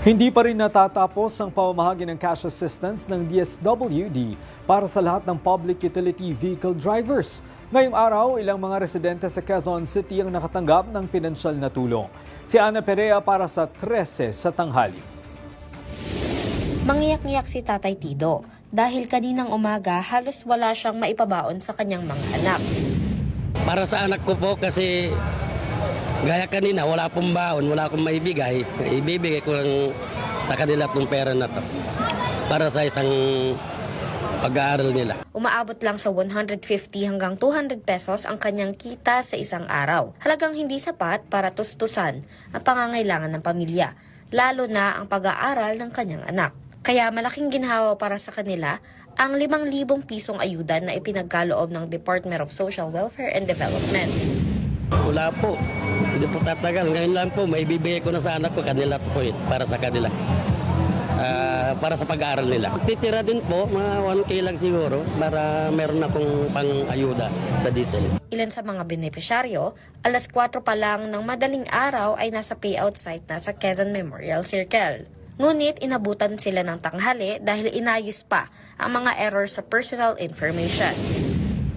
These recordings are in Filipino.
Hindi pa rin natatapos ang pamamahagi ng cash assistance ng DSWD para sa lahat ng public utility vehicle drivers. Ngayong araw, ilang mga residente sa Quezon City ang nakatanggap ng pinansyal na tulong. Si Ana Perea para sa 13 sa tanghali. Mangiyak-ngiyak si Tatay Tido dahil kaninang umaga halos wala siyang maipabaon sa kanyang mga anak. Para sa anak ko po kasi gaya kanina, wala pong baon, wala akong maibigay. Ibibigay ko lang sa kanila itong pera na to para sa isang pag-aaral nila. Umaabot lang sa 150 hanggang 200 pesos ang kanyang kita sa isang araw. Halagang hindi sapat para tustusan ang pangangailangan ng pamilya, lalo na ang pag-aaral ng kanyang anak. Kaya malaking ginhawa para sa kanila ang 5,000 pisong ayuda na ipinagkaloob ng Department of Social Welfare and Development. Wala po. Hindi po tatagal. Ngayon lang po, maibibigay ko na sa anak ko. Kanila po para sa kanila. Para sa pag-aaral nila. Titira din po, mga 1K lang siguro, para meron akong pang-ayuda sa diesel. Ilan sa mga benepisyaryo, alas 4 pa lang ng madaling araw ay nasa payout site na sa Quezon Memorial Circle. Ngunit inabutan sila ng tanghali dahil inayos pa ang mga error sa personal information.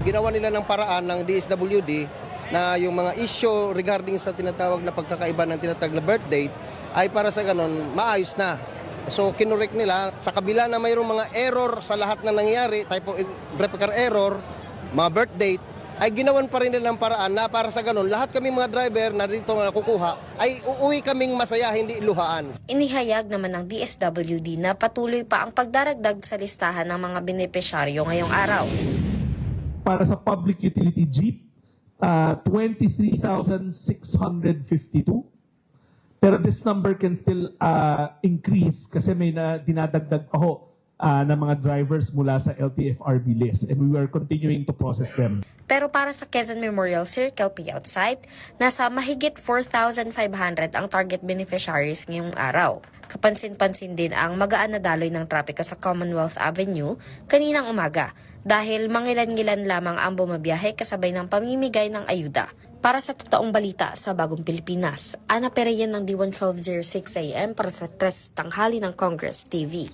Ginawa nila ng paraan ng DSWD na yung mga issue regarding sa tinatawag na pagkakaiba ng tinatawag na birth date ay para sa ganon maayos na. So kinorek nila sa kabila na mayroong mga error sa lahat na nangyayari, type of replica error, mga birth date, ay ginawan pa rin nila ng paraan na para sa ganon lahat kami mga driver na dito na kukuha ay uuwi kaming masaya, hindi luhaan. Inihayag naman ng DSWD na patuloy pa ang pagdaragdag sa listahan ng mga benepisyaryo ngayong araw. Para sa public utility jeep, 23,652. Pero this number can still increase kasi may dinadagdag pa ho ng mga drivers mula sa LTFRB list, and we are continuing to process them. Pero para sa Quezon Memorial Circle payout site, nasa mahigit 4,500 ang target beneficiaries ngayong araw. Kapansin-pansin din ang magaan na daloy ng trapiko sa Commonwealth Avenue kaninang umaga dahil mangilan-ngilan lamang ang bumabiyahe kasabay ng pamimigay ng ayuda. Para sa totoong balita sa Bagong Pilipinas, Ana Perea ng D11206 AM para sa 3 tanghali ng Congress TV.